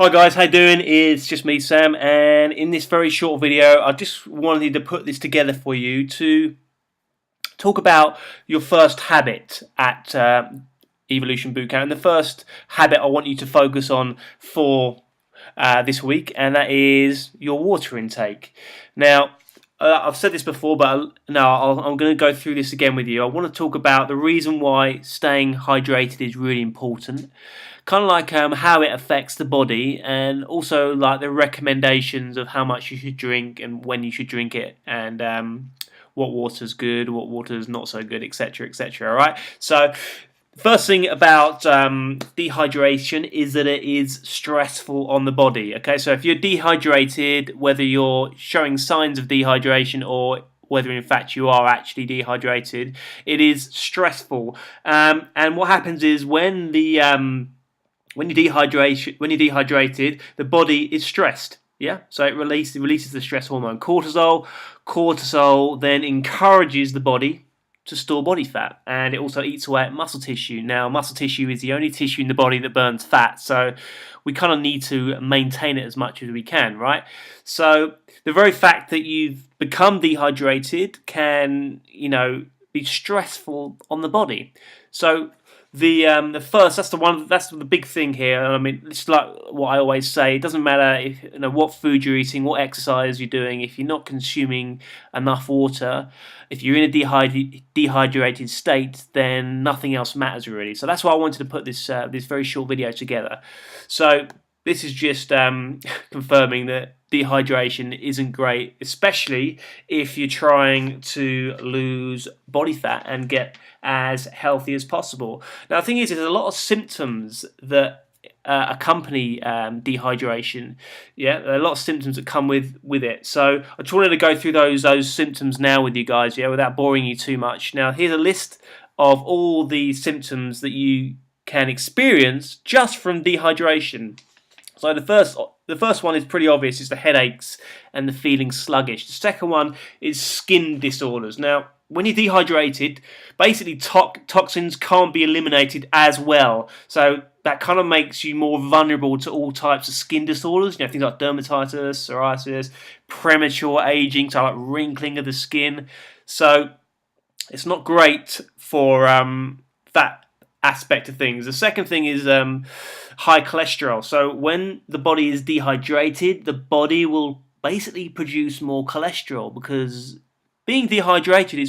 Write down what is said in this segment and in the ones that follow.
Hi guys, how you doing? It's just me, Sam, and in this very short video, I just wanted to put this together for you to talk about your first habit at Evolution Bootcamp. And the first habit I want you to focus on for this week, and that is your water intake. Now, I've said this before, but now I'm going to go through this again with you. I want to talk about the reason why staying hydrated is really important, kind of like how it affects the body, and also like the recommendations of how much you should drink and when you should drink it, and what water's good, what water's not so good, etc., etc. All right. So, first thing about dehydration is that it is stressful on the body. Okay, so if you're dehydrated, whether you're showing signs of dehydration or whether in fact you are actually dehydrated, it is stressful. And what happens is when you're dehydrated, the body is stressed. Yeah, so it releases the stress hormone cortisol. Cortisol then encourages the body to store body fat, and it also eats away at muscle tissue. Now, muscle tissue is the only tissue in the body that burns fat, so we kind of need to maintain it as much as we can, right? So the very fact that you've become dehydrated can, be stressful on the body. So the first, that's the big thing here. I mean, it's like what I always say. It doesn't matter if what food you're eating, what exercise you're doing. If you're not consuming enough water, if you're in a dehydrated state, then nothing else matters really. So that's why I wanted to put this very short video together. So this is just confirming that dehydration isn't great, especially if you're trying to lose body fat and get as healthy as possible. Now, the thing is, there's a lot of symptoms that accompany dehydration. Yeah, there are a lot of symptoms that come with it. So I just wanted to go through those symptoms now with you guys, without boring you too much. Now, here's a list of all the symptoms that you can experience just from dehydration. So the first one is pretty obvious. It's the headaches and the feeling sluggish. The second one is skin disorders. Now, when you're dehydrated, basically toxins can't be eliminated as well. So that kind of makes you more vulnerable to all types of skin disorders. Things like dermatitis, psoriasis, premature aging, so like wrinkling of the skin. So it's not great for that aspect of things. The second thing is high cholesterol. So when the body is dehydrated, the body will basically produce more cholesterol, because being dehydrated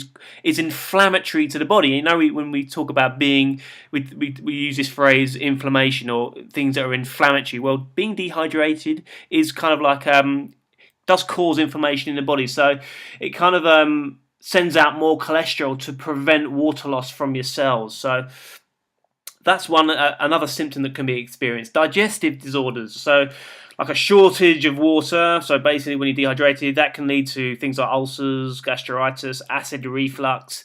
is inflammatory to the body. When we talk about we use this phrase inflammation, or things that are inflammatory. Well, being dehydrated is kind of like does cause inflammation in the body. So it kind of sends out more cholesterol to prevent water loss from your cells. So that's another symptom that can be experienced. Digestive disorders, so like a shortage of water. So basically, when you're dehydrated, that can lead to things like ulcers, gastritis, acid reflux,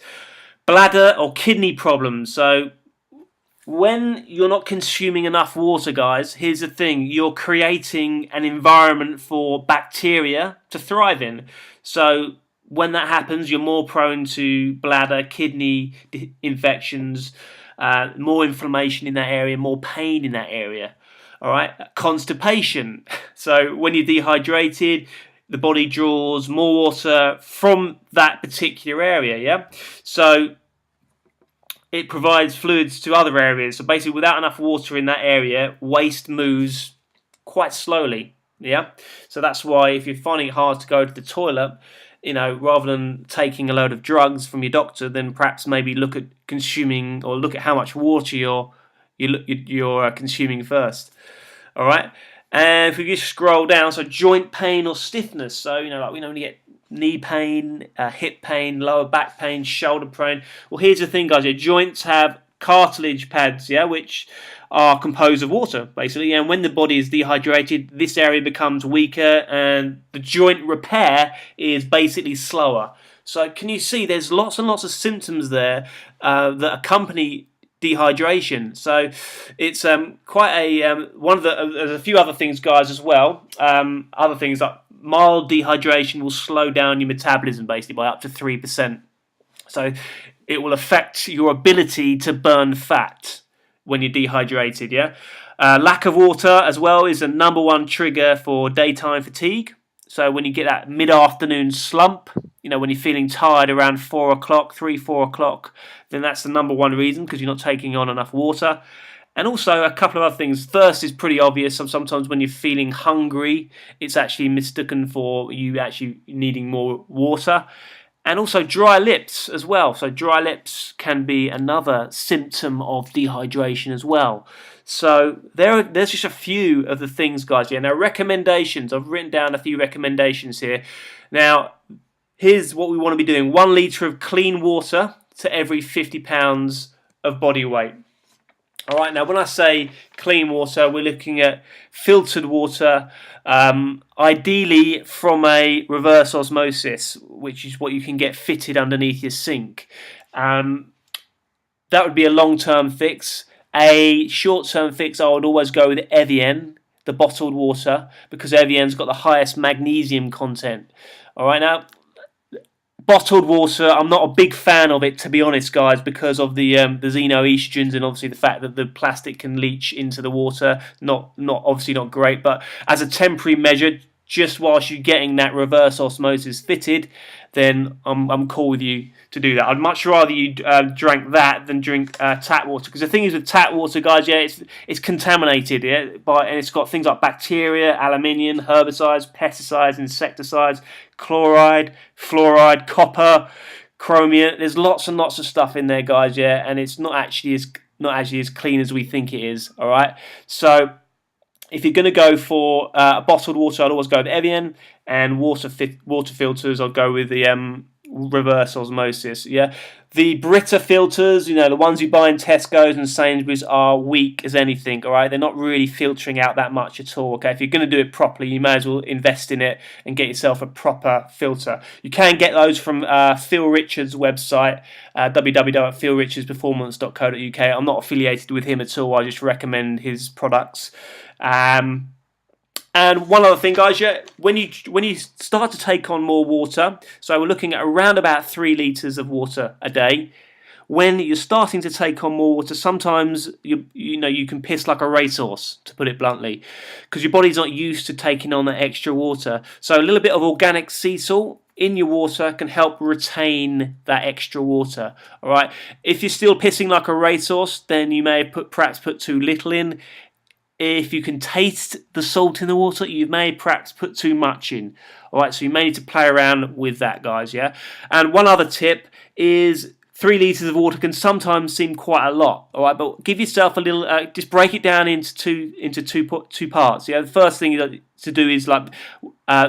bladder or kidney problems. So when you're not consuming enough water, guys, here's the thing: you're creating an environment for bacteria to thrive in. So when that happens, you're more prone to bladder, kidney infections, more inflammation in that area, more pain in that area. All right, constipation. So when you're dehydrated, the body draws more water from that particular area. Yeah, so it provides fluids to other areas. So basically, without enough water in that area, waste moves quite slowly. Yeah, so that's why if you're finding it hard to go to the toilet, rather than taking a load of drugs from your doctor, then perhaps maybe look at consuming, or look at how much water you're consuming first. All right, and if we just scroll down, so joint pain or stiffness. So when you get knee pain, hip pain, lower back pain, shoulder pain. Well, here's the thing, guys. Your joints have cartilage pads, which are composed of water, basically. And when the body is dehydrated, this area becomes weaker, and the joint repair is basically slower. So can you see there's lots and lots of symptoms there that accompany dehydration? So it's quite a there's a few other things, guys, as well. Other things like mild dehydration will slow down your metabolism basically by up to 3%. So it will affect your ability to burn fat when you're dehydrated, yeah? Lack of water as well is the #1 trigger for daytime fatigue. So when you get that mid-afternoon slump, you know, when you're feeling tired around 4 o'clock, 3, 4 o'clock, then that's the #1 reason, because you're not taking on enough water. And also a couple of other things. Thirst is pretty obvious. Sometimes when you're feeling hungry, it's actually mistaken for you actually needing more water. And also dry lips as well. So dry lips can be another symptom of dehydration as well. So there's just a few of the things, guys. Yeah. Now, recommendations. I've written down a few recommendations here. Now, here's what we want to be doing. 1 litre of clean water to every 50 pounds of body weight. All right, now when I say clean water, we're looking at filtered water, ideally from a reverse osmosis, which is what you can get fitted underneath your sink. That would be a long-term fix. A short-term fix, I would always go with Evian, the bottled water, because Evian's got the highest magnesium content. All right, now bottled water, I'm not a big fan of it, to be honest, guys, because of the xenoestrogens and obviously the fact that the plastic can leach into the water. Obviously not great, but as a temporary measure, just whilst you're getting that reverse osmosis fitted, then I'm cool with you to do that. I'd much rather you drank that than drink tap water, because the thing is with tap water, guys, yeah, it's contaminated, yeah, and it's got things like bacteria, aluminium, herbicides, pesticides, insecticides, chloride, fluoride, copper, chromium. There's lots and lots of stuff in there, guys, yeah, and it's not actually as clean as we think it is. All right, so if you're going to go for bottled water, I'd always go with Evian, and water filters, I'll go with the reverse osmosis. Yeah, the Brita filters, you know, the ones you buy in Tesco's and Sainsbury's, are weak as anything. All right, they're not really filtering out that much at all. Okay, if you're going to do it properly, you may as well invest in it and get yourself a proper filter. You can get those from Phil Richards' website, www.philrichardsperformance.co.uk. I'm not affiliated with him at all. I just recommend his products. And one other thing, guys, yeah, when you start to take on more water, so we're looking at around about 3 litres of water a day. When you're starting to take on more water, sometimes you can piss like a racehorse, to put it bluntly, because your body's not used to taking on that extra water. So a little bit of organic sea salt in your water can help retain that extra water. All right. If you're still pissing like a racehorse, then you may perhaps put too little in. If you can taste the salt in the water, you may perhaps put too much in. All right, so you may need to play around with that, guys, yeah? And one other tip is 3 litres of water can sometimes seem quite a lot, all right? But give yourself a little, just break it down into two parts. Yeah, the first thing to do is like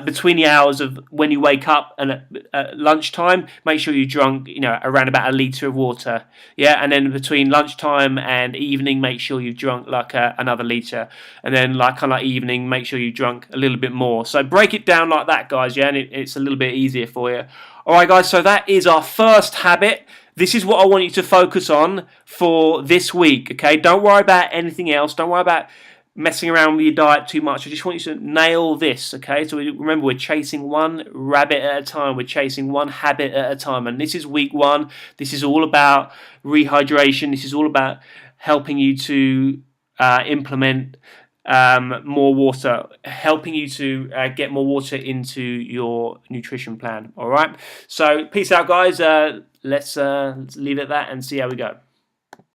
between the hours of when you wake up and at lunchtime, make sure you drunk, around about 1 litre of water. Yeah, and then between lunchtime and evening, make sure you've drunk like another litre, and then like kind of evening, make sure you drunk a little bit more. So break it down like that, guys. Yeah, and it's a little bit easier for you. All right, guys. So that is our first habit. This is what I want you to focus on for this week, okay? Don't worry about anything else. Don't worry about messing around with your diet too much. I just want you to nail this, okay? So remember, we're chasing one rabbit at a time. We're chasing one habit at a time. And this is week 1. This is all about rehydration. This is all about helping you to implement more water, helping you to get more water into your nutrition plan, all right? So peace out, guys. Let's leave it at that and see how we go.